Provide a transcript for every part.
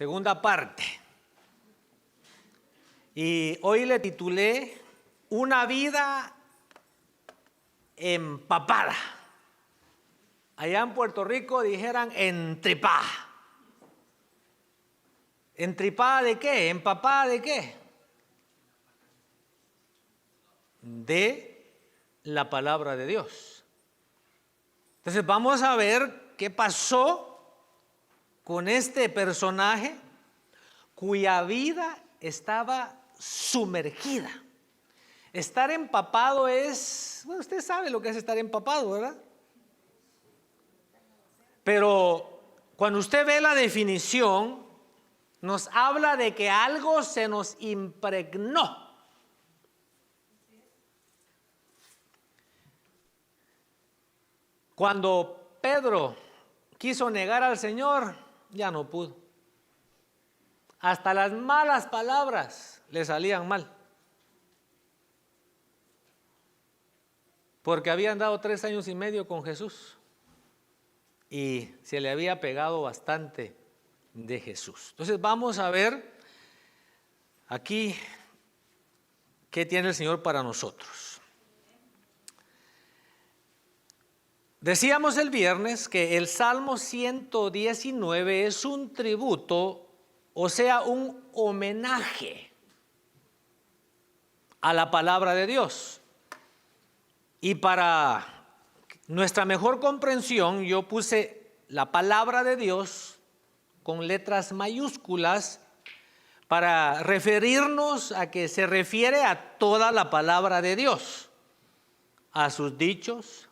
segunda parte. Y hoy le titulé Una vida empapada. Allá en Puerto Rico dijeran entripada. ¿Entripada de qué? ¿Empapada de qué? De la palabra de Dios. Entonces vamos a ver qué pasó con este personaje cuya vida estaba sumergida. Estar empapado es, bueno, usted sabe lo que es estar empapado, ¿verdad? Pero cuando usted ve la definición, nos habla de que algo se nos impregnó. Cuando Pedro quiso negar al Señor, ya no pudo. Hasta las malas palabras le salían mal. Porque habían dado 3 años y medio con Jesús. Y se le había pegado bastante de Jesús. Entonces vamos a ver aquí qué tiene el Señor para nosotros. Decíamos el viernes que el Salmo 119 es un tributo, o sea, un homenaje a la palabra de Dios. Y para nuestra mejor comprensión, yo puse la palabra de Dios con letras mayúsculas para referirnos a que se refiere a toda la palabra de Dios, a sus dichos,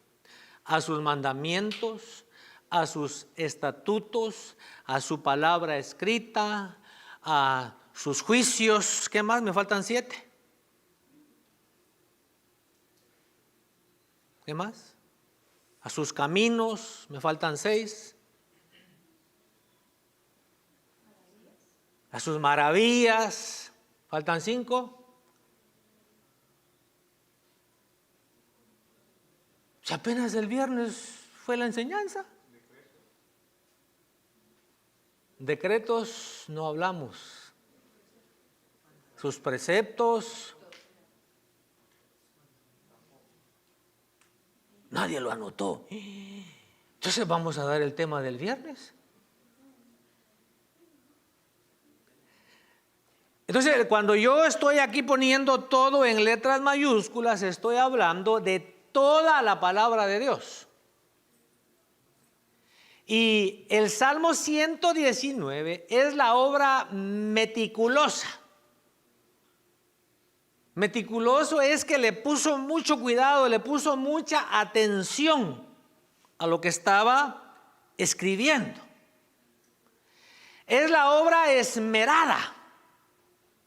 a sus mandamientos, a sus estatutos, a su palabra escrita, a sus juicios. ¿Qué más? Me faltan 7. ¿Qué más? A sus caminos, me faltan 6. A sus maravillas, faltan 5. Si apenas el viernes fue la enseñanza. Decretos no hablamos. Sus preceptos, nadie lo anotó. Entonces vamos a dar el tema del viernes. Entonces, cuando yo estoy aquí poniendo todo en letras mayúsculas, estoy hablando de toda la palabra de Dios. Y el Salmo 119 es la obra meticulosa. Meticuloso es que le puso mucho cuidado, le puso mucha atención a lo que estaba escribiendo. Es la obra esmerada.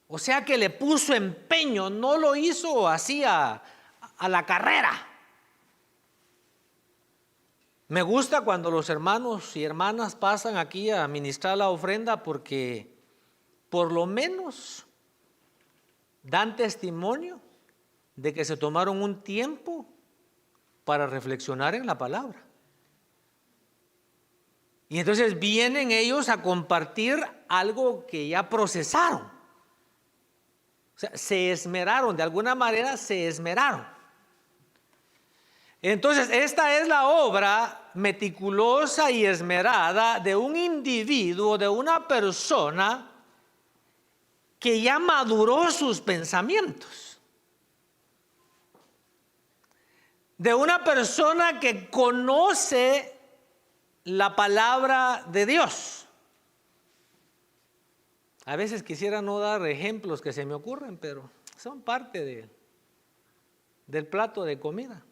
O sea que le puso empeño, no lo hizo así a la carrera. Me gusta cuando los hermanos y hermanas pasan aquí a ministrar la ofrenda porque por lo menos dan testimonio de que se tomaron un tiempo para reflexionar en la palabra. Y entonces vienen ellos a compartir algo que ya procesaron. O sea, se esmeraron, de alguna manera se esmeraron. Entonces, esta es la obra meticulosa y esmerada de un individuo, de una persona que ya maduró sus pensamientos. De una persona que conoce la palabra de Dios. A veces quisiera no dar ejemplos que se me ocurren, pero son parte del plato de comida.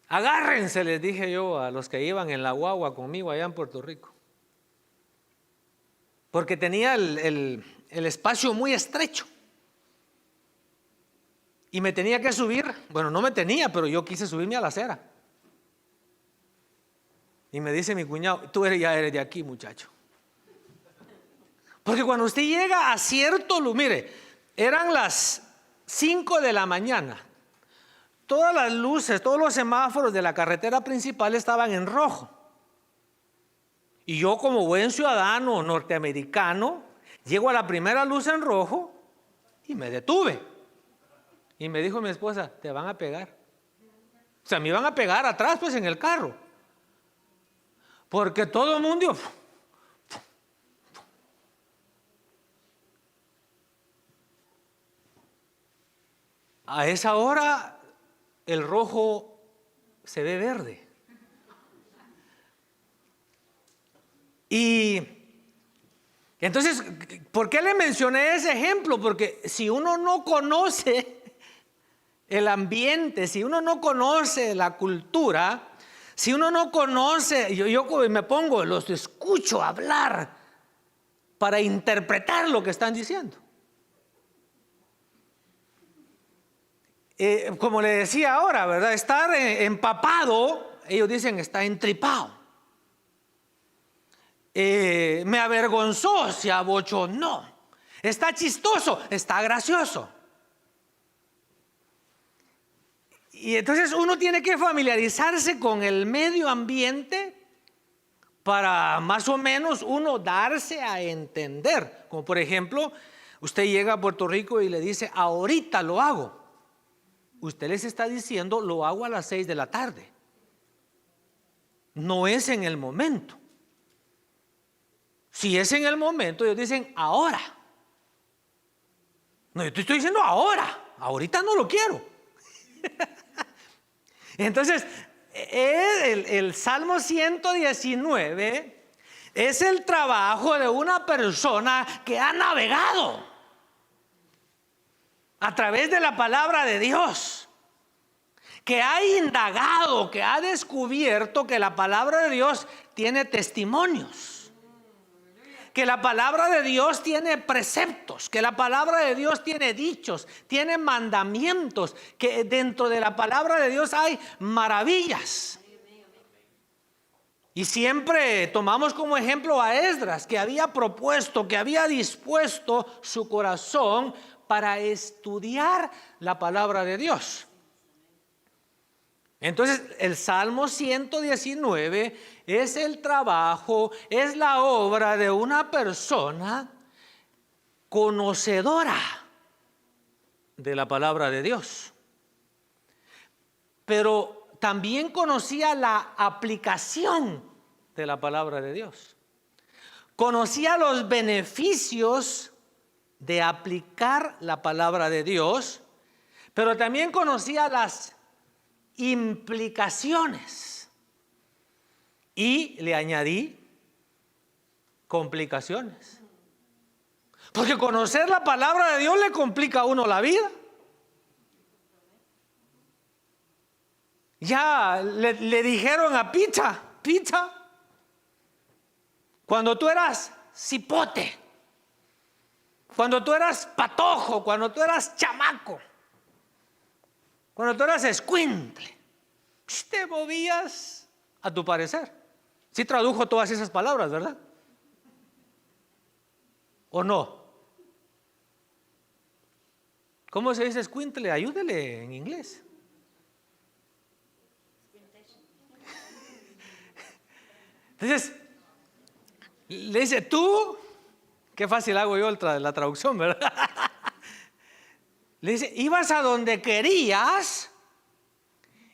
Agárrense, les dije yo a los que iban en la guagua conmigo allá en Puerto Rico. Porque tenía el espacio muy estrecho. Y me tenía que subir, bueno, no me tenía, pero yo quise subirme a la acera. Y me dice mi cuñado, tú ya eres de aquí, muchacho. Porque cuando usted llega a cierto lugar, mire, eran las 5 de la mañana. Todas las luces, todos los semáforos de la carretera principal estaban en rojo. Y yo, como buen ciudadano norteamericano, llego a la primera luz en rojo y me detuve. Y me dijo mi esposa, te van a pegar. O sea, me iban a pegar atrás, pues, en el carro. Porque todo el mundo... A esa hora, el rojo se ve verde. Y entonces, ¿por qué le mencioné ese ejemplo? Porque si uno no conoce el ambiente, si uno no conoce la cultura, si uno no conoce, yo me pongo, los escucho hablar para interpretar lo que están diciendo. Como le decía ahora, ¿verdad? Estar empapado, ellos dicen está entripado. Me avergonzó, se abochornó. Está chistoso, está gracioso. Y entonces uno tiene que familiarizarse con el medio ambiente para más o menos uno darse a entender. Como por ejemplo, usted llega a Puerto Rico y le dice, ahorita lo hago. Usted les está diciendo, lo hago a las 6 de la tarde. No es en el momento. Si es en el momento, ellos dicen ahora. No, yo te estoy diciendo ahora. Ahorita no lo quiero. Entonces, el Salmo 119 es el trabajo de una persona que ha navegado a través de la palabra de Dios, que ha indagado, que ha descubierto que la palabra de Dios tiene testimonios, que la palabra de Dios tiene preceptos, que la palabra de Dios tiene dichos, tiene mandamientos, que dentro de la palabra de Dios hay maravillas. Y siempre tomamos como ejemplo a Esdras, que había propuesto, que había dispuesto su corazón para estudiar la palabra de Dios. Entonces, el Salmo 119 es el trabajo, es la obra de una persona conocedora de la palabra de Dios. Pero también conocía la aplicación de la palabra de Dios. Conocía los beneficios de aplicar la palabra de Dios, pero también conocía las implicaciones y le añadí complicaciones, porque conocer la palabra de Dios le complica a uno la vida. Ya le dijeron a Picha, cuando tú eras cipote, cuando tú eras patojo, cuando tú eras chamaco, cuando tú eras escuincle, te movías a tu parecer. Sí tradujo todas esas palabras, ¿verdad? ¿O no? ¿Cómo se dice escuincle? Ayúdele en inglés. Entonces, le dice, tú, qué fácil hago yo la traducción, ¿verdad? Le dice, ibas a donde querías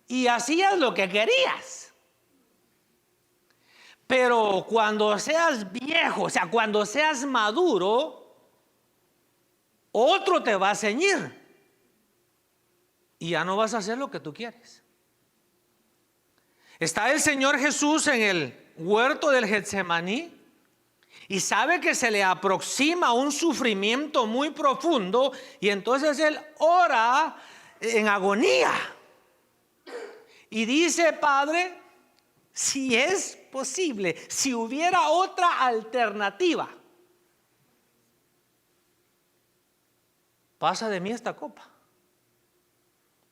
y hacías lo que querías. Pero cuando seas viejo, o sea, cuando seas maduro, otro te va a ceñir y ya no vas a hacer lo que tú quieres. Está el Señor Jesús en el huerto del Getsemaní y sabe que se le aproxima un sufrimiento muy profundo, y entonces él ora en agonía y dice, Padre, si es posible, si hubiera otra alternativa, pasa de mí esta copa,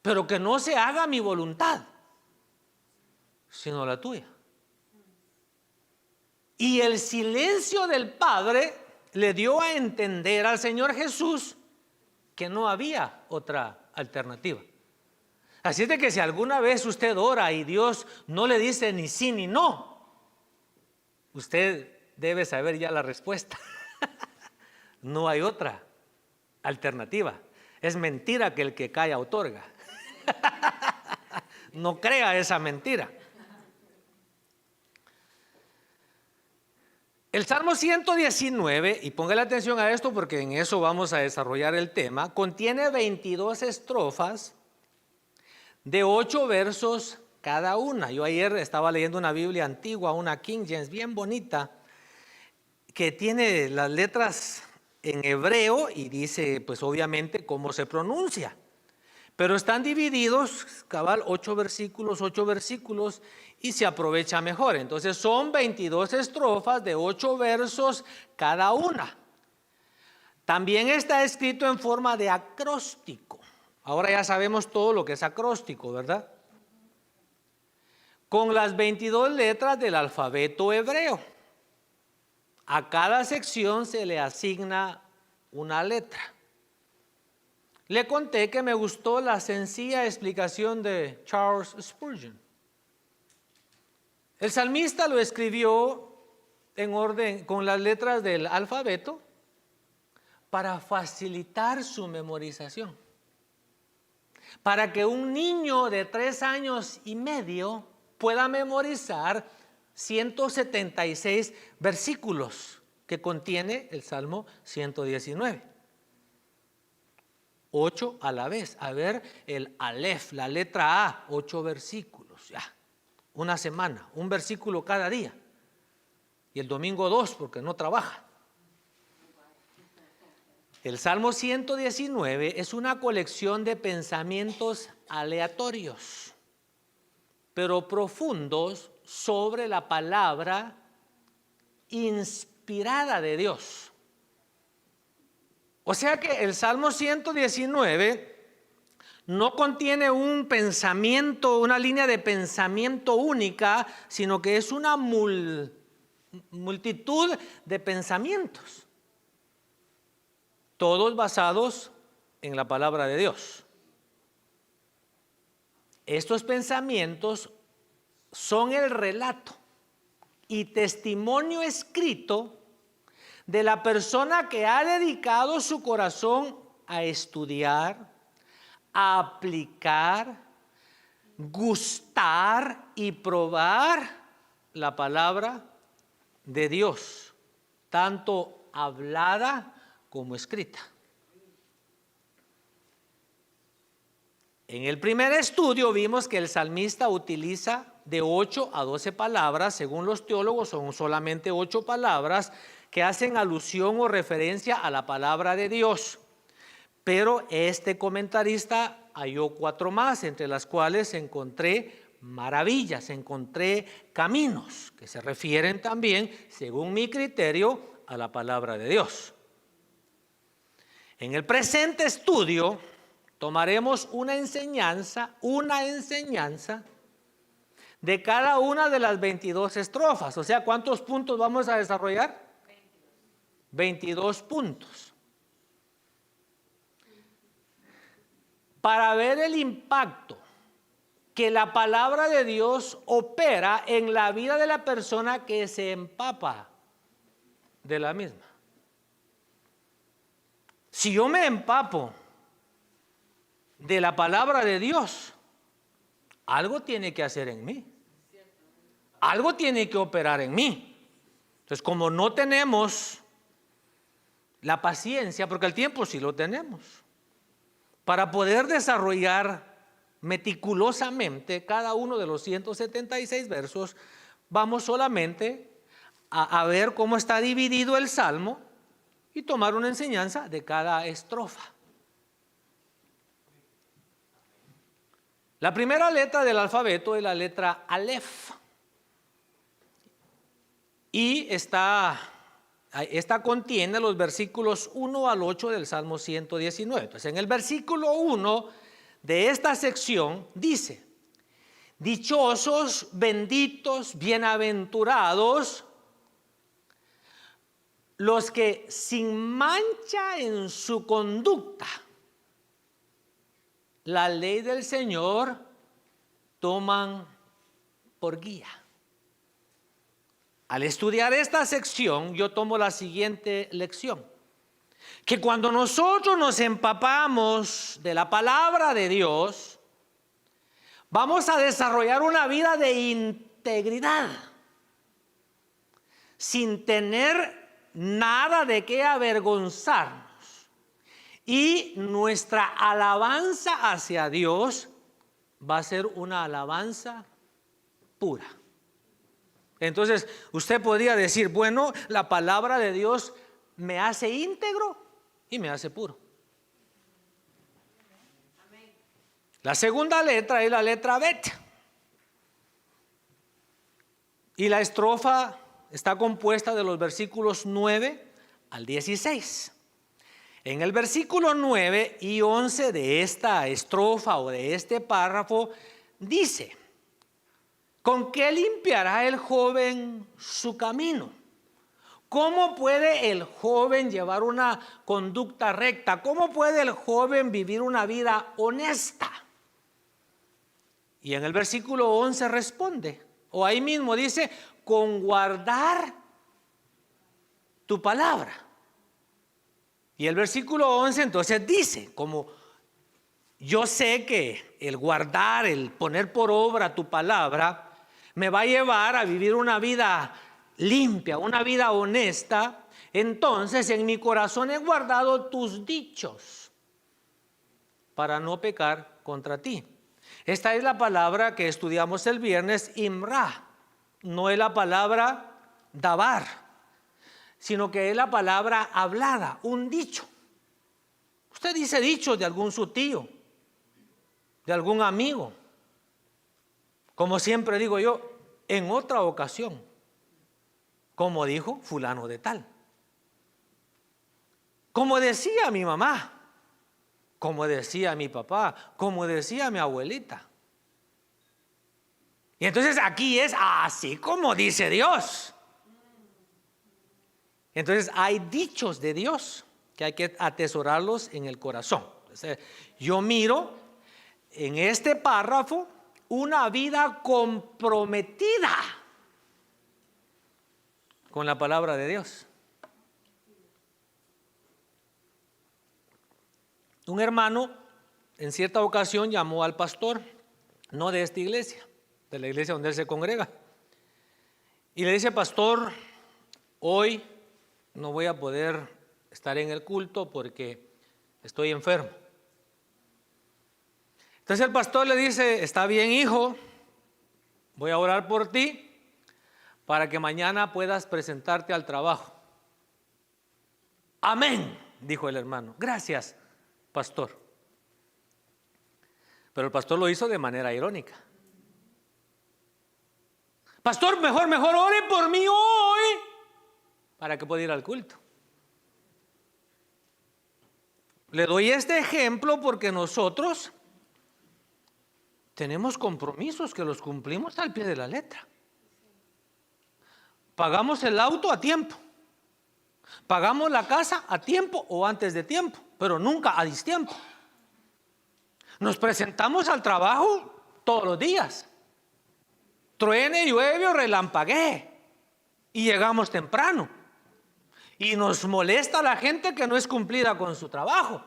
pero que no se haga mi voluntad, sino la tuya. Y el silencio del Padre le dio a entender al Señor Jesús que no había otra alternativa. Así es de que si alguna vez usted ora y Dios no le dice ni sí ni no, usted debe saber ya la respuesta. No hay otra alternativa. Es mentira que el que calla otorga. No crea esa mentira. El Salmo 119, y póngale atención a esto porque en eso vamos a desarrollar el tema, contiene 22 estrofas de 8 versos cada una. Yo ayer estaba leyendo una Biblia antigua, una King James bien bonita, que tiene las letras en hebreo y dice pues obviamente cómo se pronuncia. Pero están divididos, cabal, 8 versículos y se aprovecha mejor. Entonces son 22 estrofas de 8 versos cada una. También está escrito en forma de acróstico. Ahora ya sabemos todo lo que es acróstico, ¿verdad? Con las 22 letras del alfabeto hebreo. A cada sección se le asigna una letra. Le conté que me gustó la sencilla explicación de Charles Spurgeon. El salmista lo escribió en orden con las letras del alfabeto para facilitar su memorización. Para que un niño de 3 años y medio pueda memorizar 176 versículos que contiene el Salmo 119. 8 a la vez. A ver, el Aleph, la letra A, 8 versículos. Ya, una semana, un versículo cada día. Y el domingo 2 porque no trabaja. El Salmo 119 es una colección de pensamientos aleatorios, pero profundos sobre la palabra inspirada de Dios. O sea que el Salmo 119 no contiene un pensamiento, una línea de pensamiento única, sino que es una multitud de pensamientos, todos basados en la palabra de Dios. Estos pensamientos son el relato y testimonio escrito de la persona que ha dedicado su corazón a estudiar, a aplicar, gustar y probar la palabra de Dios, tanto hablada como escrita. En el primer estudio vimos que el salmista utiliza de 8 a 12 palabras, según los teólogos son solamente 8 palabras que hacen alusión o referencia a la palabra de Dios. Pero este comentarista halló 4 más, entre las cuales encontré maravillas, encontré caminos que se refieren también, según mi criterio, a la palabra de Dios. En el presente estudio tomaremos una enseñanza de cada una de las 22 estrofas. O sea, ¿cuántos puntos vamos a desarrollar? 22 puntos. Para ver el impacto que la palabra de Dios opera en la vida de la persona que se empapa de la misma. Si yo me empapo de la palabra de Dios, algo tiene que hacer en mí. Algo tiene que operar en mí. Entonces, como no tenemos la paciencia, porque el tiempo sí lo tenemos, para poder desarrollar meticulosamente cada uno de los 176 versos, vamos solamente a ver cómo está dividido el Salmo y tomar una enseñanza de cada estrofa. La primera letra del alfabeto es la letra Aleph. Y esta contiene los versículos 1 al 8 del Salmo 119. Entonces, en el versículo 1 de esta sección dice: dichosos, benditos, bienaventurados los que sin mancha en su conducta la ley del Señor toman por guía. Al estudiar esta sección, yo tomo la siguiente lección: que cuando nosotros nos empapamos de la palabra de Dios, vamos a desarrollar una vida de integridad, sin tener nada de qué avergonzarnos. Y nuestra alabanza hacia Dios va a ser una alabanza pura. Entonces, usted podría decir, bueno, la palabra de Dios me hace íntegro y me hace puro. La segunda letra es la letra Bet. Y la estrofa está compuesta de los versículos 9 al 16. En el versículo 9 y 11 de esta estrofa o de este párrafo dice: ¿con qué limpiará el joven su camino? ¿Cómo puede el joven llevar una conducta recta? ¿Cómo puede el joven vivir una vida honesta? Y en el versículo 11 responde, o ahí mismo dice, con guardar tu palabra. Y el versículo 11 entonces dice, como yo sé que el guardar, el poner por obra tu palabra, me va a llevar a vivir una vida limpia, una vida honesta, entonces en mi corazón he guardado tus dichos para no pecar contra ti. Esta es la palabra que estudiamos el viernes, imra. No es la palabra dabar, sino que es la palabra hablada, un dicho. Usted dice dichos de algún su tío, de algún amigo. Como siempre digo yo, en otra ocasión, como dijo fulano de tal. Como decía mi mamá, como decía mi papá, como decía mi abuelita. Y entonces aquí es así como dice Dios. Entonces hay dichos de Dios que hay que atesorarlos en el corazón. Yo miro en este párrafo una vida comprometida con la palabra de Dios. Un hermano en cierta ocasión llamó al pastor, no de esta iglesia, de la iglesia donde él se congrega, y le dice: pastor, hoy no voy a poder estar en el culto porque estoy enfermo. Entonces el pastor le dice: está bien, hijo, voy a orar por ti para que mañana puedas presentarte al trabajo. Amén, dijo el hermano. Gracias, pastor. Pero el pastor lo hizo de manera irónica. Pastor, mejor ore por mí hoy para que pueda ir al culto. Le doy este ejemplo porque nosotros tenemos compromisos que los cumplimos al pie de la letra. Pagamos el auto a tiempo, pagamos la casa a tiempo o antes de tiempo, pero nunca a distiempo. Nos presentamos al trabajo todos los días, truene, llueve o relampaguee, y llegamos temprano. Y nos molesta la gente que no es cumplida con su trabajo.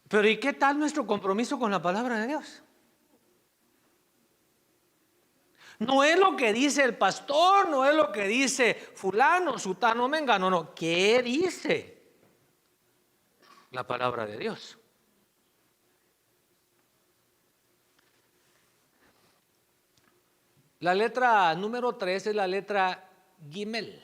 Pero ¿y qué tal nuestro compromiso con la palabra de Dios? No es lo que dice el pastor, no es lo que dice fulano, sutano, mengano, no. ¿Qué dice la palabra de Dios? La letra número 3 es la letra Gimel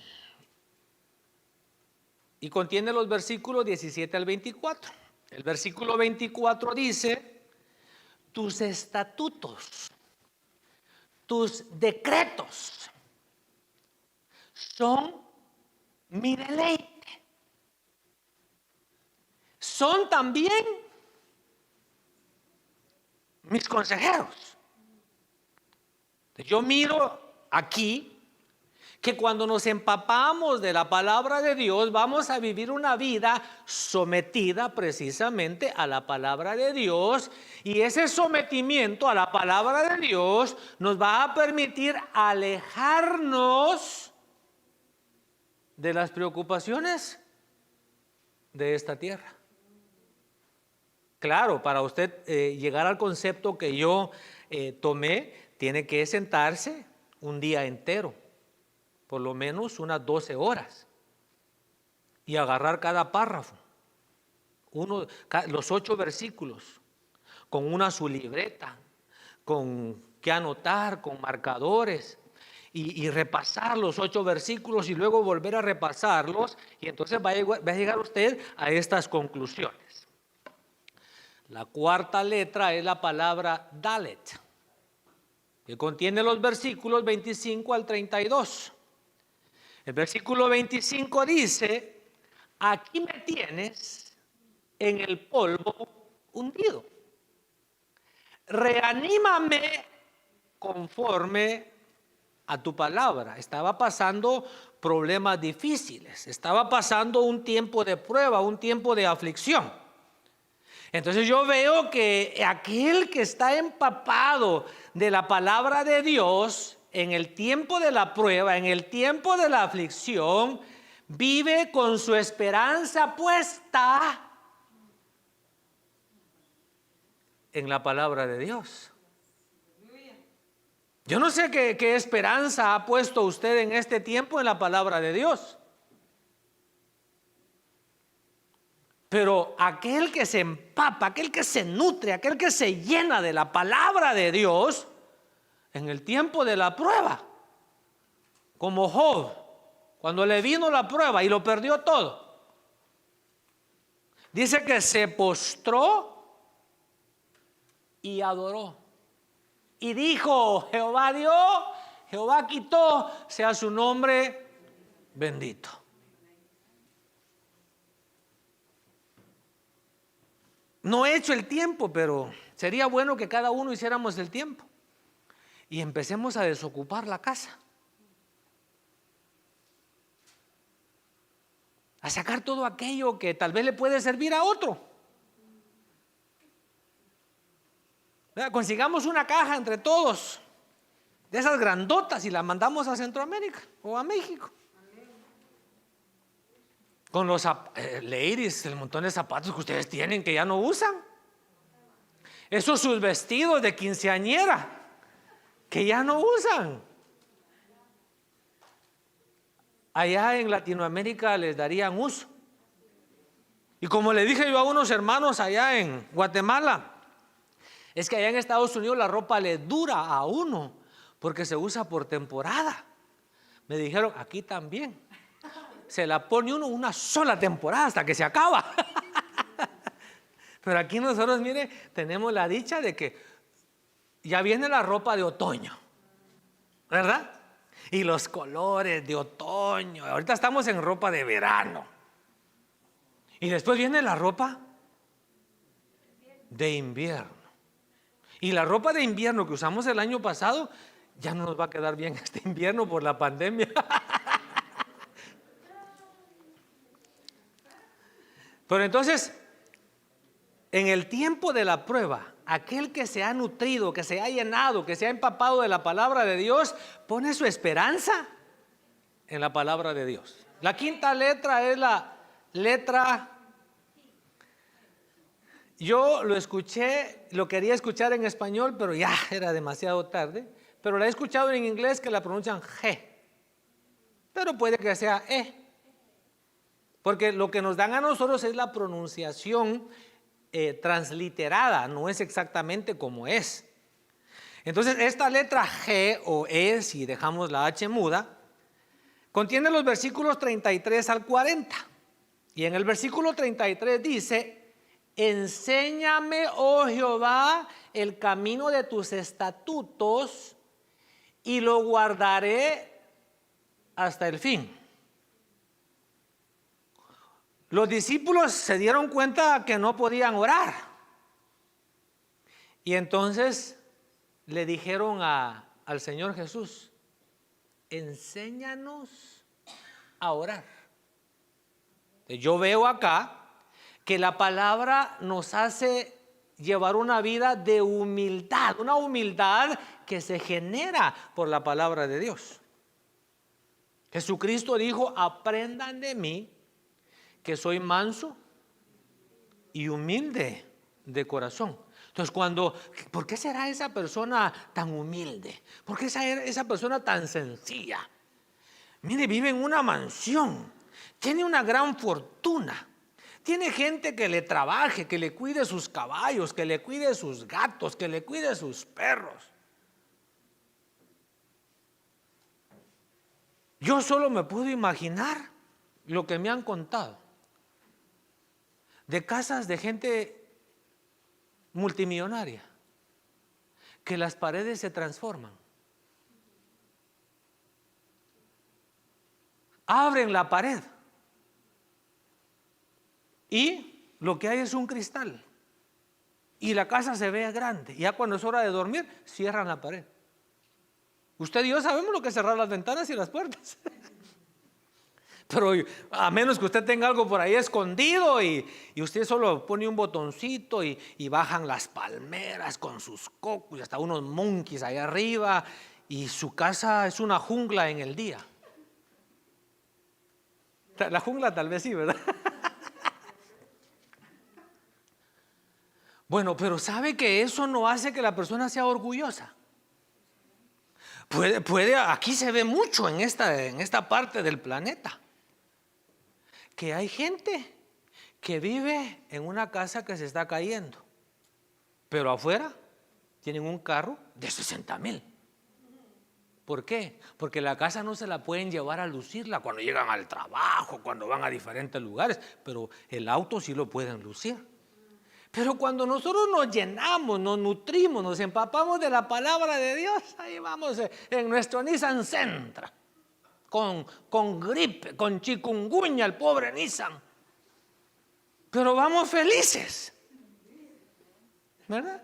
y contiene los versículos 17 al 24. El versículo 24 dice: tus estatutos, tus decretos son mi deleite. Son también mis consejeros. Yo miro aquí que cuando nos empapamos de la palabra de Dios vamos a vivir una vida sometida precisamente a la palabra de Dios, y ese sometimiento a la palabra de Dios nos va a permitir alejarnos de las preocupaciones de esta tierra. Claro, para usted llegar al concepto que yo tomé, tiene que sentarse un día entero, por lo menos unas 12 horas, y agarrar cada párrafo, los 8 versículos, con su libreta, con qué anotar, con marcadores, y repasar los 8 versículos y luego volver a repasarlos, y entonces va a llegar usted a estas conclusiones. La cuarta letra es la palabra Dalet, que contiene los versículos 25 al 32. El versículo 25 dice: aquí me tienes en el polvo hundido, reanímame conforme a tu palabra. Estaba pasando problemas difíciles, estaba pasando un tiempo de prueba, un tiempo de aflicción. Entonces yo veo que aquel que está empapado de la palabra de Dios en el tiempo de la prueba, en el tiempo de la aflicción, vive con su esperanza puesta en la palabra de Dios. Yo no sé qué esperanza ha puesto usted en este tiempo en la palabra de Dios. Pero aquel que se empapa, aquel que se nutre, aquel que se llena de la palabra de Dios en el tiempo de la prueba, como Job, cuando le vino la prueba y lo perdió todo, dice que se postró y adoró. Y dijo: Jehová dio, Jehová quitó, sea su nombre bendito. No he hecho el tiempo, pero sería bueno que cada uno hiciéramos el tiempo y empecemos a desocupar la casa, a sacar todo aquello que tal vez le puede servir a otro. Consigamos una caja entre todos, de esas grandotas, y la mandamos a Centroamérica o a México. Con los ladies, el montón de zapatos que ustedes tienen que ya no usan. Esos sus vestidos de quinceañera que ya no usan. Allá en Latinoamérica les darían uso. Y como le dije yo a unos hermanos allá en Guatemala, es que allá en Estados Unidos la ropa le dura a uno porque se usa por temporada. Me dijeron, aquí también. Se la pone uno una sola temporada hasta que se acaba. Pero aquí nosotros, mire, tenemos la dicha de que ya viene la ropa de otoño, ¿verdad? Y los colores de otoño. Ahorita estamos en ropa de verano. Y después viene la ropa de invierno. Y la ropa de invierno que usamos el año pasado ya no nos va a quedar bien este invierno por la pandemia. Pero entonces, en el tiempo de la prueba, aquel que se ha nutrido, que se ha llenado, que se ha empapado de la palabra de Dios, pone su esperanza en la palabra de Dios. La quinta letra es la letra. Yo lo escuché, lo quería escuchar en español, pero ya era demasiado tarde. Pero la he escuchado en inglés que la pronuncian G, pero puede que sea E. Porque lo que nos dan a nosotros es la pronunciación transliterada, no es exactamente como es. Entonces esta letra G o E, si dejamos la H muda, contiene los versículos 33 al 40. Y en el versículo 33 dice: enséñame, oh Jehová, el camino de tus estatutos y lo guardaré hasta el fin. Los discípulos se dieron cuenta que no podían orar. Y entonces le dijeron al Señor Jesús: enséñanos a orar. Yo veo acá que la palabra nos hace llevar una vida de humildad, una humildad que se genera por la palabra de Dios. Jesucristo dijo: aprendan de mí, que soy manso y humilde de corazón. Entonces, ¿por qué será esa persona tan humilde? ¿Por qué esa persona tan sencilla? Mire, vive en una mansión, tiene una gran fortuna, tiene gente que le trabaje, que le cuide sus caballos, que le cuide sus gatos, que le cuide sus perros. Yo solo me puedo imaginar lo que me han contado de casas de gente multimillonaria, que las paredes se transforman. Abren la pared y lo que hay es un cristal y la casa se ve grande. Ya cuando es hora de dormir, cierran la pared. Usted y yo sabemos lo que es cerrar las ventanas y las puertas. Pero a menos que usted tenga algo por ahí escondido y usted solo pone un botoncito y bajan las palmeras con sus cocos y hasta unos monkeys ahí arriba, y su casa es una jungla en el día. La jungla tal vez sí, ¿verdad? Bueno, pero ¿sabe que eso no hace que la persona sea orgullosa? Aquí se ve mucho en esta parte del planeta, que hay gente que vive en una casa que se está cayendo, pero afuera tienen un carro de 60,000. ¿Por qué? Porque la casa no se la pueden llevar a lucirla cuando llegan al trabajo, cuando van a diferentes lugares, pero el auto sí lo pueden lucir. Pero cuando nosotros nos llenamos, nos nutrimos, nos empapamos de la palabra de Dios, ahí vamos en nuestro Nissan Sentra, con gripe, con chikungunya, el pobre Nissan. Pero vamos felices, ¿verdad?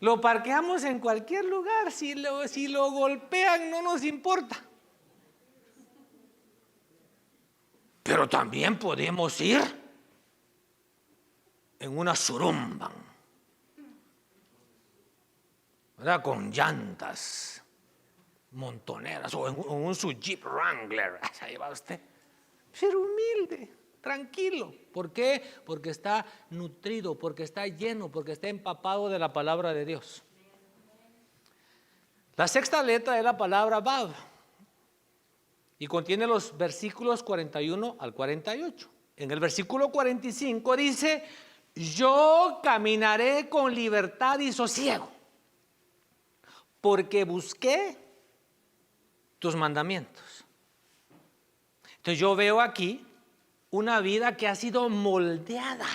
Lo parqueamos en cualquier lugar, si lo golpean no nos importa. Pero también podemos ir en una Surumban, ¿verdad? Con llantas montoneras, o en un su Jeep Wrangler, ahí va usted. Ser humilde, tranquilo. ¿Por qué? Porque está nutrido, porque está lleno, porque está empapado de la palabra de Dios. La sexta letra es la palabra Vav y contiene los versículos 41 al 48. En el versículo 45 dice: yo caminaré con libertad y sosiego, porque busqué tus mandamientos. Entonces yo veo aquí una vida que ha sido moldeada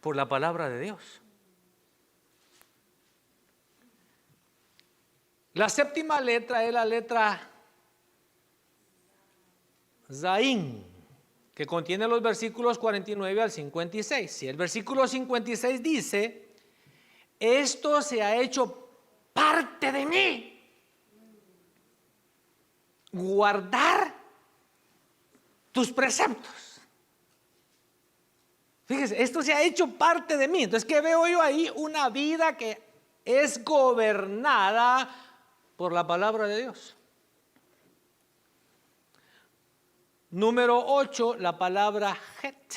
por la palabra de Dios. La séptima letra es la letra Zain, que contiene los versículos 49 al 56. Y el versículo 56 dice: esto se ha hecho parte de mí, guardar tus preceptos. Fíjese, esto se ha hecho parte de mí. Entonces, ¿qué veo yo ahí? Una vida que es gobernada por la palabra de Dios. Número 8, la palabra Het,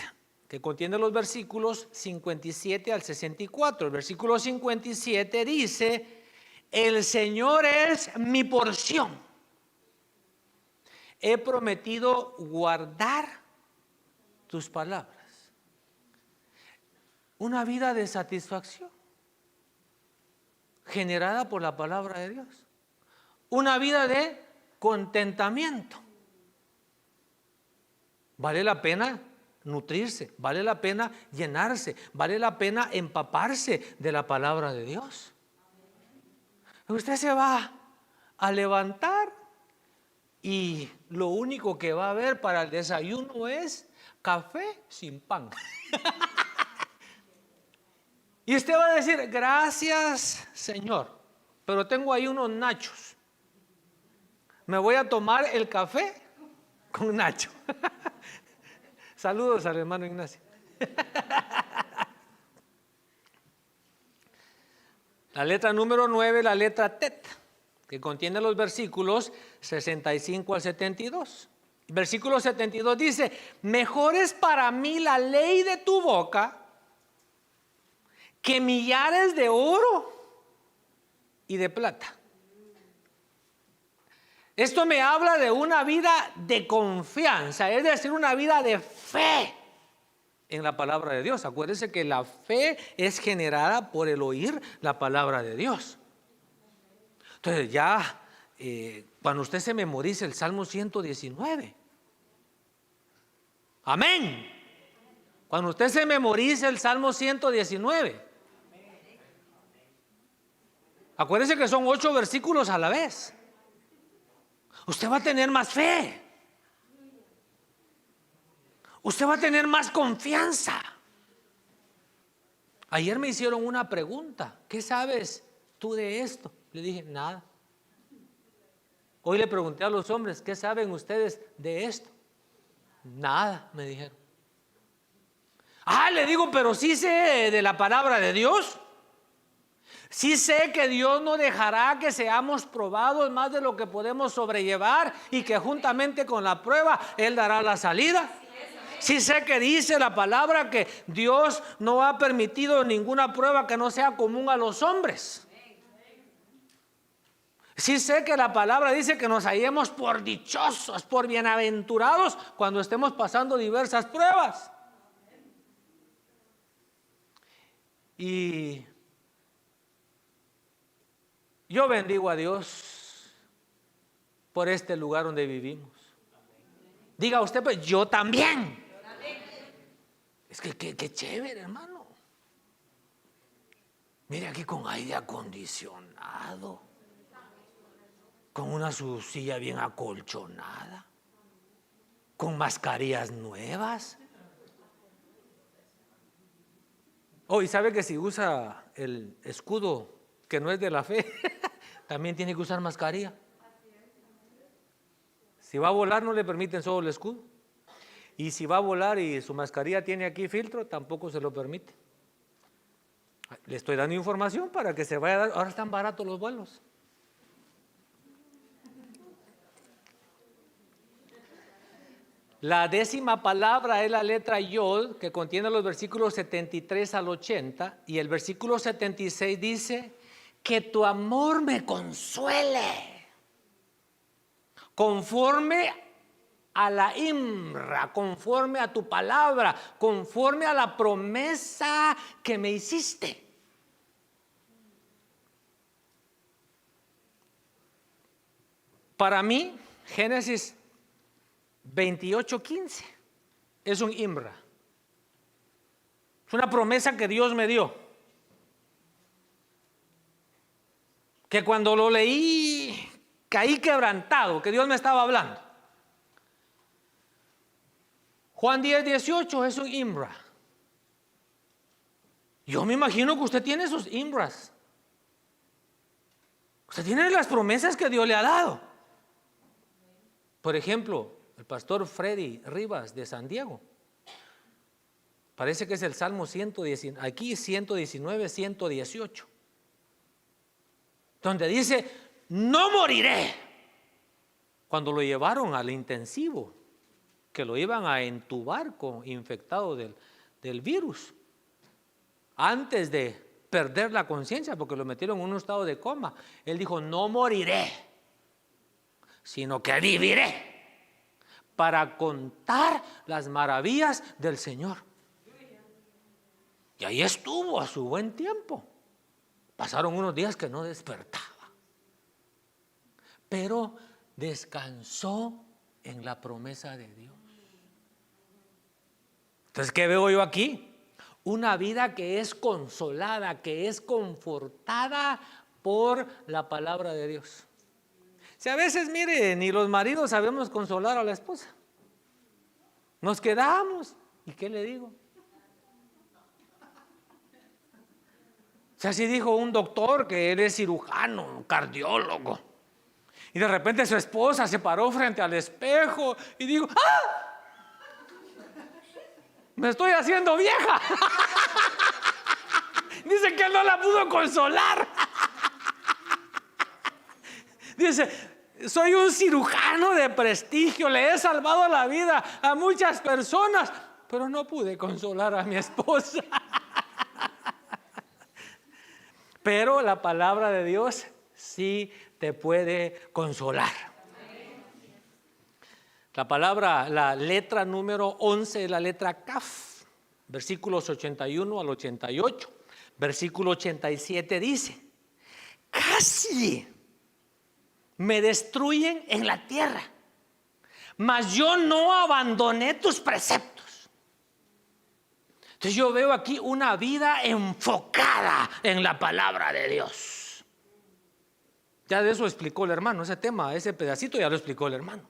que contiene los versículos 57 al 64. El versículo 57 dice: el Señor es mi porción. He prometido guardar tus palabras. Una vida de satisfacción generada por la palabra de Dios. Una vida de contentamiento. Vale la pena nutrirse, vale la pena llenarse, vale la pena empaparse de la palabra de Dios. Usted se va a levantar y lo único que va a haber para el desayuno es café sin pan. Y usted va a decir: gracias, Señor. pero tengo ahí unos nachos. Me voy a tomar el café con nacho. Saludos al hermano Ignacio. La letra número 9, la letra tet, que contiene los versículos 65 al 72. Versículo 72 dice: mejor es para mí la ley de tu boca que millares de oro y de plata. Esto me habla de una vida de confianza, es decir, una vida de fe en la palabra de Dios. Acuérdense que la fe es generada por el oír la palabra de Dios. Entonces ya, cuando usted se memorice el Salmo 119, amén. Cuando usted se memorice el Salmo 119, acuérdense que son 8 versículos a la vez. Usted va a tener más fe. Usted va a tener más confianza. Ayer me hicieron una pregunta: ¿qué sabes tú de esto? Le dije: nada. Hoy le pregunté a los hombres: ¿qué saben ustedes de esto? Nada, me dijeron. Le digo, pero sí sé de la palabra de Dios. Sí sé que Dios no dejará que seamos probados más de lo que podemos sobrellevar, y que juntamente con la prueba Él dará la salida. Sí sé que dice la palabra que Dios no ha permitido ninguna prueba que no sea común a los hombres. Sí sé que la palabra dice que nos hallemos por dichosos, por bienaventurados cuando estemos pasando diversas pruebas. Y yo bendigo a Dios por este lugar donde vivimos. Diga usted, pues yo también. Es que qué chévere, hermano. Mire, aquí con aire acondicionado, con una su silla bien acolchonada, con mascarillas nuevas. Y sabe que si usa el escudo que no es de la fe, también tiene que usar mascarilla. Si va a volar, no le permiten solo el escudo. Y si va a volar y su mascarilla tiene aquí filtro, tampoco se lo permite. Le estoy dando información para que se vaya a dar. Ahora están baratos los vuelos. La 10ª palabra es la letra Yod, que contiene los versículos 73 al 80. Y el versículo 76 dice: que tu amor me consuele, conforme a la Imra, conforme a tu palabra, conforme a la promesa que me hiciste. Para mí, Génesis 28:15 es un Imra. Es una promesa que Dios me dio, que cuando lo leí caí quebrantado, que Dios me estaba hablando. Juan 10:18 es un Imra. Yo me imagino que usted tiene esos Imras. Usted tiene las promesas que Dios le ha dado. Por ejemplo, el pastor Freddy Rivas de San Diego, parece que es el Salmo 119, aquí 119, 118, donde dice: no moriré. Cuando lo llevaron al intensivo, que lo iban a entubar con infectado del virus, antes de perder la conciencia, porque lo metieron en un estado de coma, él dijo: no moriré, sino que viviré para contar las maravillas del Señor. Y ahí estuvo a su buen tiempo. Pasaron unos días que no despertaba, pero descansó en la promesa de Dios. Entonces, ¿qué veo yo aquí? Una vida que es consolada, que es confortada por la palabra de Dios. Si a veces, mire, ni los maridos sabemos consolar a la esposa, nos quedamos, ¿y qué le digo? sea, así dijo un doctor que él es cirujano, un cardiólogo. Y de repente su esposa se paró frente al espejo y dijo: ¡ah! Me estoy haciendo vieja. Dice que él no la pudo consolar. Dice: soy un cirujano de prestigio, le he salvado la vida a muchas personas, pero no pude consolar a mi esposa. Pero la palabra de Dios sí te puede consolar. La palabra, la letra número 11 es la letra Kaf, versículos 81 al 88. Versículo 87 dice: casi me destruyen en la tierra, mas yo no abandoné tus preceptos. Entonces yo veo aquí una vida enfocada en la palabra de Dios. Ya de eso explicó el hermano, ese tema, ese pedacito ya lo explicó el hermano.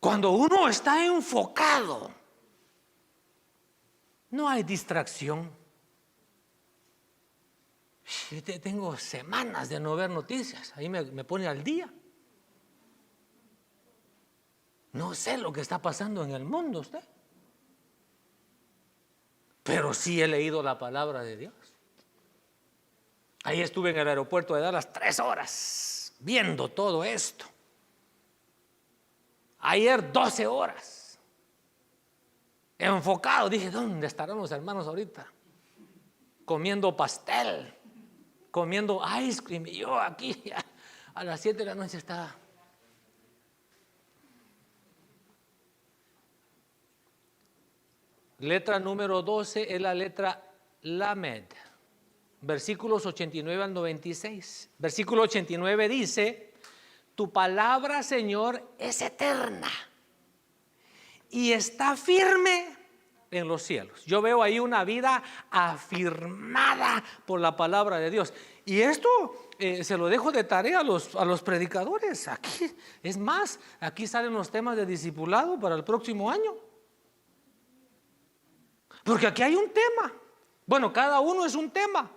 Cuando uno está enfocado, no hay distracción. Tengo semanas de no ver noticias, ahí me pone al día. No sé lo que está pasando en el mundo usted, pero sí he leído la palabra de Dios. Ahí estuve en el aeropuerto de Dallas 3 horas viendo todo esto. Ayer 12 horas enfocado. Dije: ¿dónde estarán los hermanos ahorita? Comiendo pastel, comiendo ice cream, y yo aquí a las 7 de la noche estaba. Letra número 12 es la letra Lamed, versículos 89 al 96. Versículo 89 dice: tu palabra, Señor, es eterna y está firme en los cielos. Yo veo ahí una vida afirmada por la palabra de Dios. Y esto se lo dejo de tarea a los predicadores. Aquí, es más, aquí salen los temas de discipulado para el próximo año. Porque aquí hay un tema. Bueno, cada uno es un tema.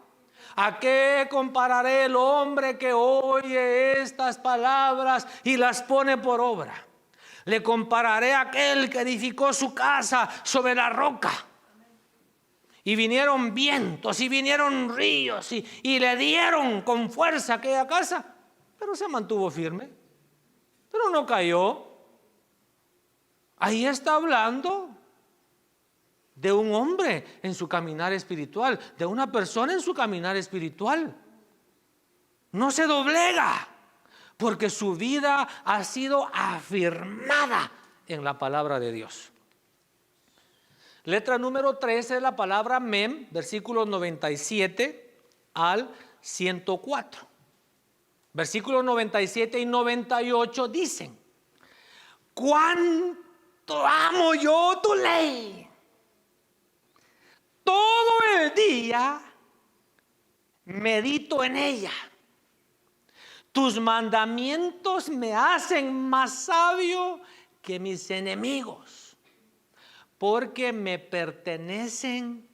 ¿A qué compararé el hombre que oye estas palabras y las pone por obra? Le compararé a aquel que edificó su casa sobre la roca. Y vinieron vientos y vinieron ríos y le dieron con fuerza aquella casa, pero se mantuvo firme, pero no cayó. Ahí está hablando de un hombre en su caminar espiritual, de una persona en su caminar espiritual. No se doblega, porque su vida ha sido afirmada en la palabra de Dios. Letra número 13 es la palabra Mem, versículos 97 al 104. Versículos 97 y 98 dicen: cuánto amo yo tu ley. Todo el día medito en ella. Tus mandamientos me hacen más sabio que mis enemigos, porque me pertenecen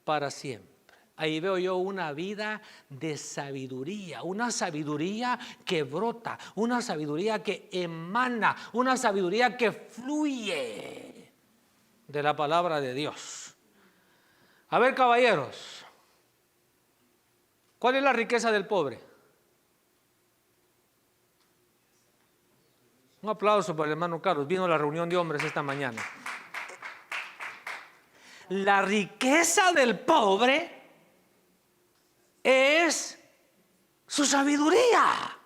para siempre. Ahí veo yo una vida de sabiduría, una sabiduría que brota, una sabiduría que emana, una sabiduría que fluye de la palabra de Dios. A ver, caballeros, ¿cuál es la riqueza del pobre? Un aplauso para el hermano Carlos, vino a la reunión de hombres esta mañana. La riqueza del pobre es su sabiduría.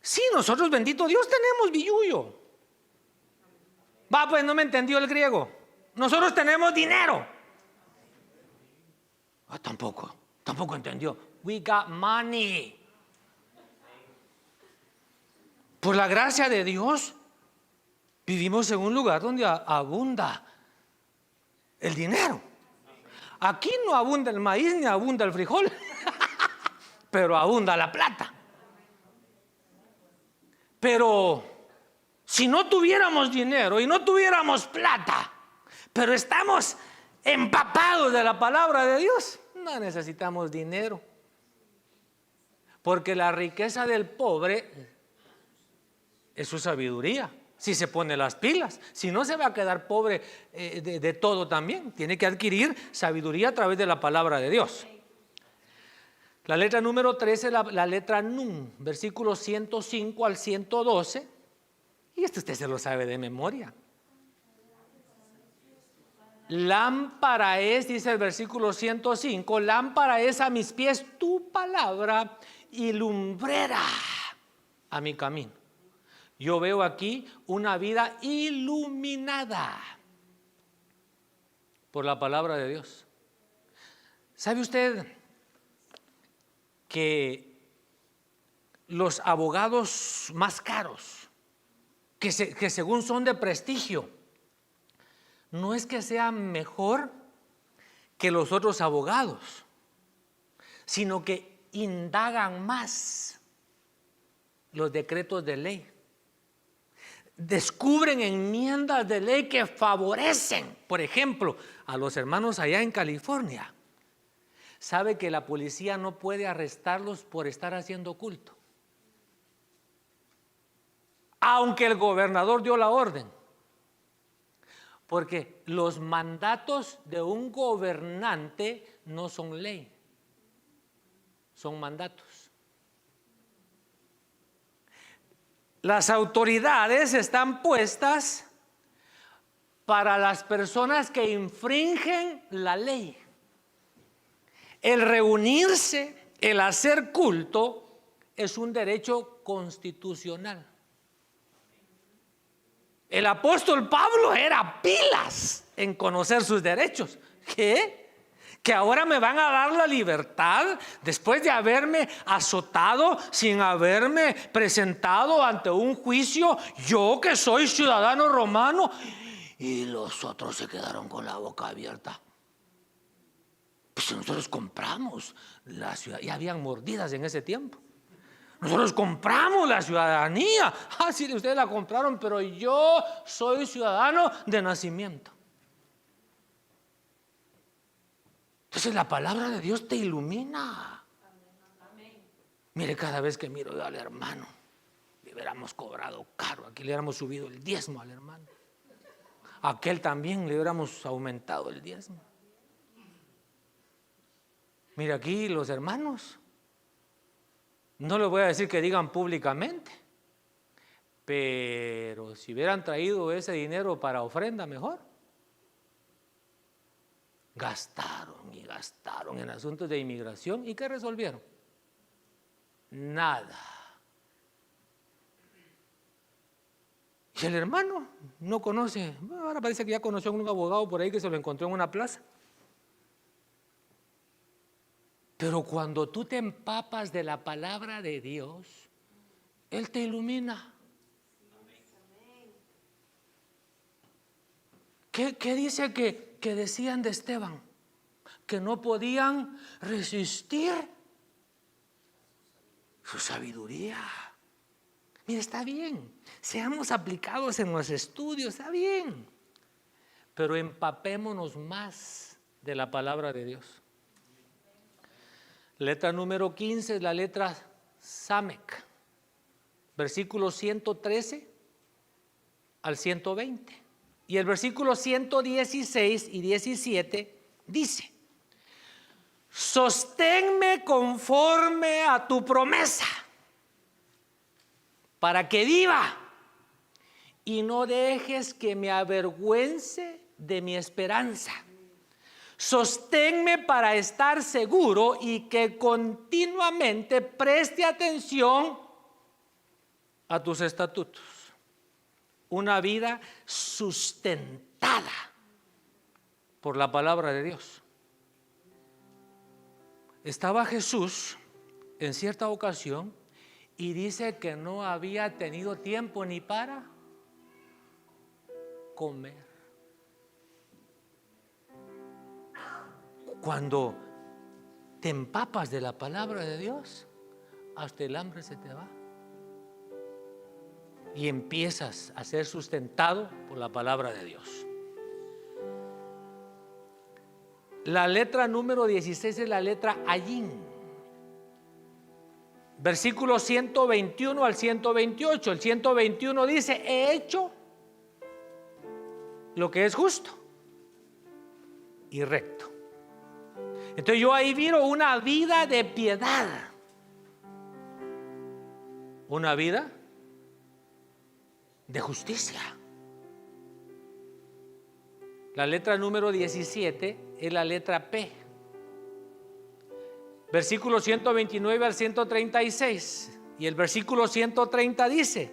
Sí, nosotros, bendito Dios, tenemos billullo. Va, pues no me entendió el griego. Nosotros tenemos dinero. Tampoco entendió. We got money. Por la gracia de Dios, vivimos en un lugar donde abunda el dinero. Aquí no abunda el maíz ni abunda el frijol, pero abunda la plata. Pero si no tuviéramos dinero y no tuviéramos plata, pero estamos empapados de la palabra de Dios, no necesitamos dinero. Porque la riqueza del pobre es su sabiduría. Si se pone las pilas, si no se va a quedar pobre de todo también. Tiene que adquirir sabiduría a través de la palabra de Dios. La letra número 13, la letra Nun, versículos 105 al 112. Y esto usted se lo sabe de memoria. Lámpara es, dice el versículo 105, lámpara es a mis pies tu palabra y lumbrera a mi camino. Yo veo aquí una vida iluminada por la palabra de Dios. ¿Sabe usted que los abogados más caros, que según son de prestigio, no es que sean mejor que los otros abogados, sino que indagan más los decretos de ley? Descubren enmiendas de ley que favorecen, por ejemplo, a los hermanos allá en California. Sabe que la policía no puede arrestarlos por estar haciendo culto, aunque el gobernador dio la orden, porque los mandatos de un gobernante no son ley, son mandatos. Las autoridades están puestas para las personas que infringen la ley. El reunirse, el hacer culto, es un derecho constitucional. El apóstol Pablo era pilas en conocer sus derechos. ¿Qué? Que ahora me van a dar la libertad después de haberme azotado sin haberme presentado ante un juicio, yo que soy ciudadano romano. Y los otros se quedaron con la boca abierta. Pues nosotros compramos la ciudad, y habían mordidas en ese tiempo. Nosotros compramos la ciudadanía. Ah, sí, ustedes la compraron, pero yo soy ciudadano de nacimiento. Entonces la palabra de Dios te ilumina. Mire, cada vez que miro al hermano, le hubiéramos cobrado caro, aquí le hubiéramos subido el diezmo al hermano, a aquel también le hubiéramos aumentado el diezmo. Mire, aquí los hermanos, no les voy a decir que digan públicamente, pero si hubieran traído ese dinero para ofrenda, mejor. Gastaron y gastaron en asuntos de inmigración. ¿Y qué resolvieron? Nada. Y el hermano no conoce, ahora parece que ya conoció a un abogado por ahí que se lo encontró en una plaza. Pero cuando tú te empapas de la palabra de Dios, Él te ilumina. ¿Qué dice que decían de Esteban? Que no podían resistir su sabiduría. Mire, está bien, seamos aplicados en los estudios, está bien, pero empapémonos más de la palabra de Dios. Letra número 15 es la letra Samek, versículos 113 al 120. Y el versículo 116 y 17 dice: sosténme conforme a tu promesa, para que viva, y no dejes que me avergüence de mi esperanza. Sosténme para estar seguro y que continuamente preste atención a tus estatutos. Una vida sustentada por la palabra de Dios. Estaba Jesús en cierta ocasión y dice que no había tenido tiempo ni para comer. Cuando te empapas de la palabra de Dios, hasta el hambre se te va. Y empiezas a ser sustentado por la palabra de Dios. La letra número 16 es la letra Ayin. Versículos 121 al 128. El 121 dice: he hecho lo que es justo y recto. Entonces yo ahí miro una vida de piedad, una vida de justicia. La letra número 17 es la letra P. Versículo 129 al 136. Y el versículo 130 dice: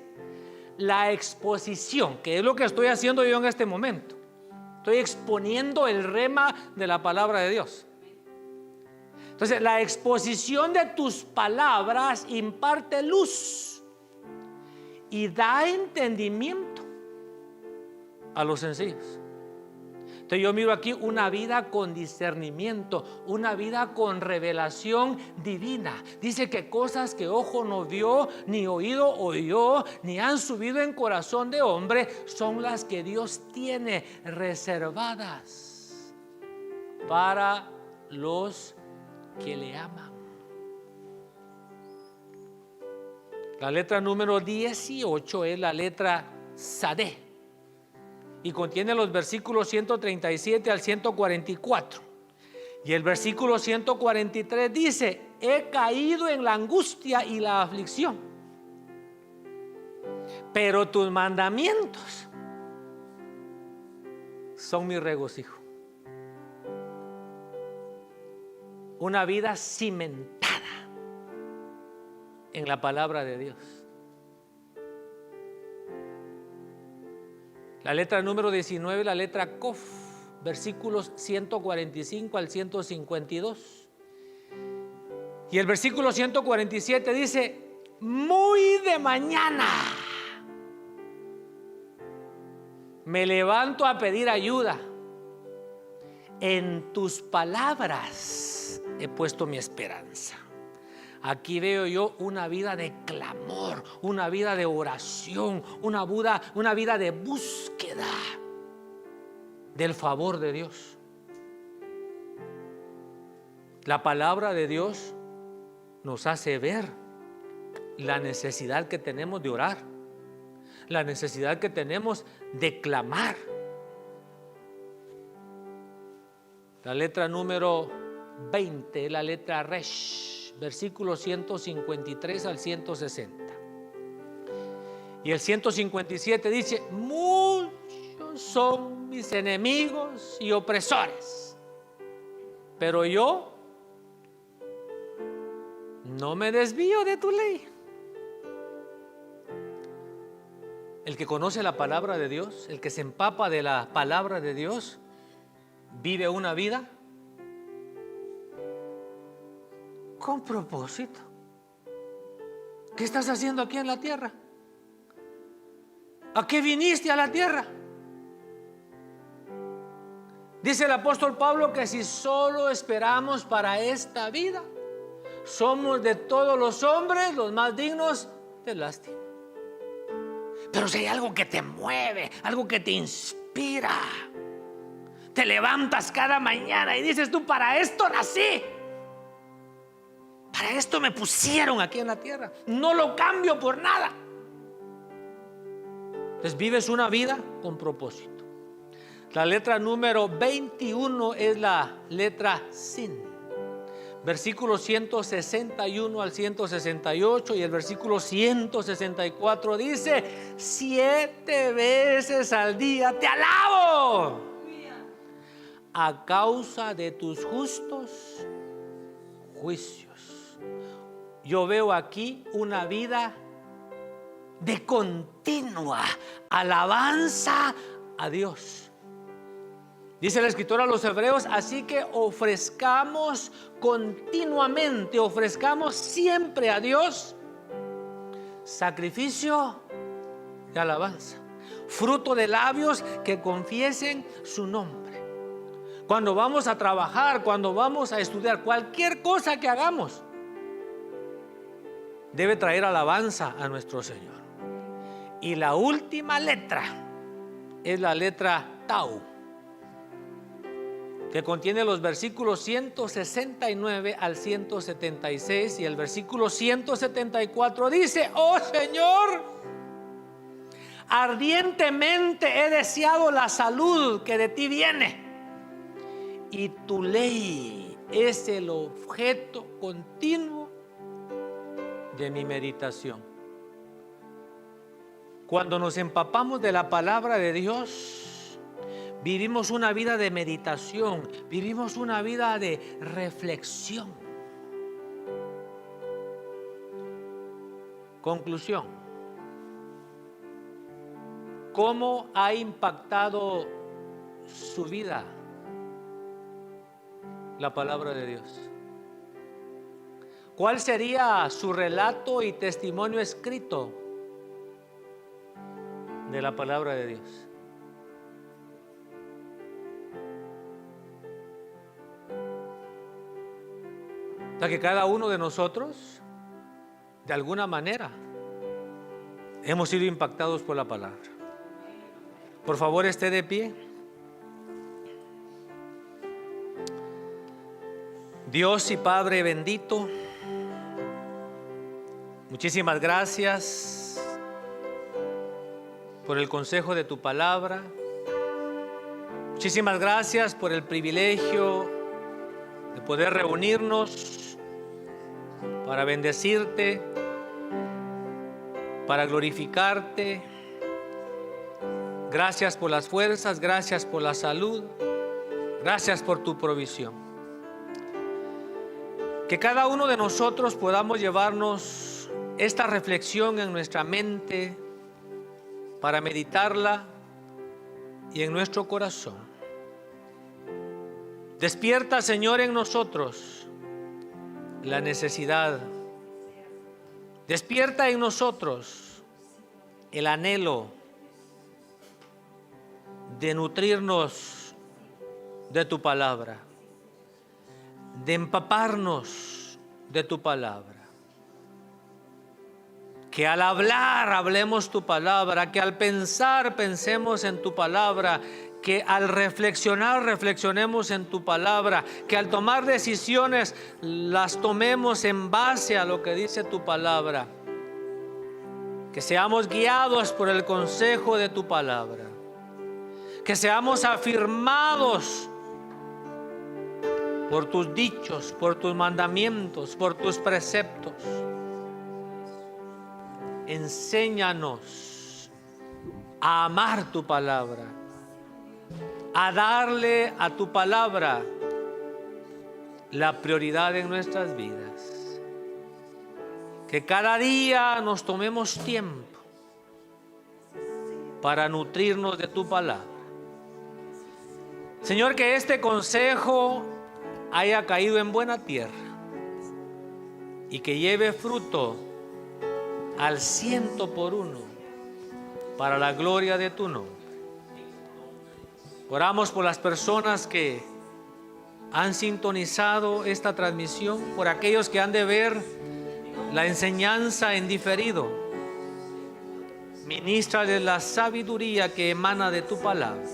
la exposición, que es lo que estoy haciendo yo en este momento. Estoy exponiendo el rema de la palabra de Dios. Entonces, la exposición de tus palabras imparte luz y da entendimiento a los sencillos. Entonces yo miro aquí una vida con discernimiento, una vida con revelación divina. Dice que cosas que ojo no vio, ni oído oyó, ni han subido en corazón de hombre, son las que Dios tiene reservadas para los que le aman. La letra número 18 es la letra Sadé y contiene los versículos 137 al 144. Y el versículo 143 dice: he caído en la angustia y la aflicción, pero tus mandamientos son mi regocijo. Una vida cimentada en la palabra de Dios. La letra número 19, la letra Kof, versículos 145 al 152. Y el versículo 147 dice: muy de mañana me levanto a pedir ayuda. En tus palabras he puesto mi esperanza. Aquí veo yo una vida de clamor, una vida de oración, una vida de búsqueda del favor de Dios. La palabra de Dios nos hace ver la necesidad que tenemos de orar, la necesidad que tenemos de clamar. La letra número 20, la letra Resh, versículos 153 al 160. Y el 157 dice: muchos son mis enemigos y opresores, pero yo no me desvío de tu ley. El que conoce la palabra de Dios, el que se empapa de la palabra de Dios, vive una vida con propósito. ¿Qué estás haciendo aquí en la tierra? ¿A qué viniste a la tierra? Dice el apóstol Pablo que si solo esperamos para esta vida, somos de todos los hombres los más dignos de lástima. Pero si hay algo que te mueve, algo que te inspira, te levantas cada mañana y dices tú: para esto nací, para esto me pusieron aquí en la tierra, no lo cambio por nada. Entonces vives una vida con propósito. La letra número 21 es la letra Sin. Versículos 161 al 168 y el versículo 164 dice: 7 veces al día te alabo a causa de tus justos juicios. Yo veo aquí una vida de continua alabanza a Dios. Dice la escritura a los hebreos: así que ofrezcamos continuamente, ofrezcamos siempre a Dios sacrificio de alabanza, fruto de labios que confiesen su nombre. Cuando vamos a trabajar, cuando vamos a estudiar, cualquier cosa que hagamos debe traer alabanza a nuestro Señor. Y la última letra es la letra Tau. que contiene los versículos 169 al 176, y el versículo 174 dice: oh Señor, ardientemente he deseado la salud que de ti viene, y tu ley es el objeto continuo de mi meditación. Cuando nos empapamos de la palabra de Dios, vivimos una vida de meditación, vivimos una vida de reflexión. Conclusión: ¿cómo ha impactado su vida la palabra de Dios? ¿Cuál sería su relato y testimonio escrito de la palabra de Dios? O sea, que cada uno de nosotros, de alguna manera, hemos sido impactados por la palabra. Por favor, esté de pie. Dios y Padre bendito, muchísimas gracias por el consejo de tu palabra. Muchísimas gracias por el privilegio de poder reunirnos para bendecirte, para glorificarte. Gracias por las fuerzas, gracias por la salud, gracias por tu provisión. Que cada uno de nosotros podamos llevarnos esta reflexión en nuestra mente para meditarla y en nuestro corazón. Despierta, Señor, en nosotros la necesidad. Despierta en nosotros el anhelo de nutrirnos de tu palabra, de empaparnos de tu palabra. Que al hablar hablemos tu palabra, que al pensar pensemos en tu palabra, que al reflexionar reflexionemos en tu palabra, que al tomar decisiones las tomemos en base a lo que dice tu palabra, que seamos guiados por el consejo de tu palabra, que seamos afirmados por tus dichos, por tus mandamientos, por tus preceptos. Enséñanos a amar tu palabra, a darle a tu palabra la prioridad en nuestras vidas. Que cada día nos tomemos tiempo para nutrirnos de tu palabra. Señor, que este consejo haya caído en buena tierra y que lleve fruto al 100 por 1 para la gloria de tu nombre. Oramos por las personas que han sintonizado esta transmisión, por aquellos que han de ver la enseñanza en diferido. Ministrales la sabiduría que emana de tu palabra.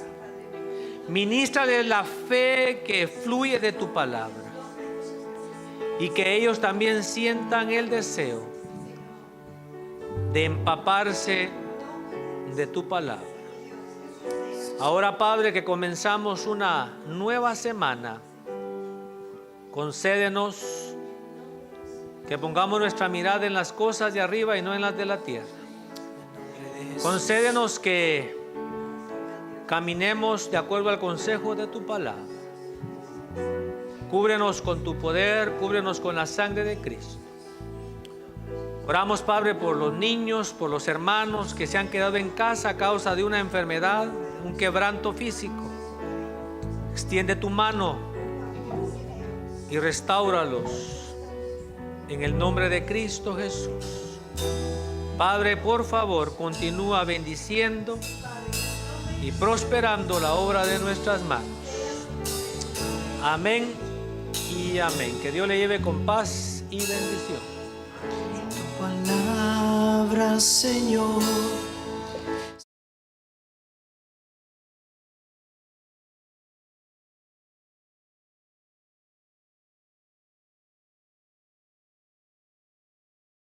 Ministrales la fe que fluye de tu palabra. Y que ellos también sientan el deseo de empaparse de tu palabra. Ahora, Padre, que comenzamos una nueva semana, concédenos que pongamos nuestra mirada en las cosas de arriba y no en las de la tierra. Concédenos que caminemos de acuerdo al consejo de tu palabra. Cúbrenos con tu poder, cúbrenos con la sangre de Cristo. Oramos, Padre, por los niños, por los hermanos que se han quedado en casa a causa de una enfermedad, un quebranto físico. Extiende tu mano y restáuralos en el nombre de Cristo Jesús. Padre, por favor, continúa bendiciendo y prosperando la obra de nuestras manos. Amén y amén. Que Dios le lleve con paz y bendición. Tu palabra, Señor,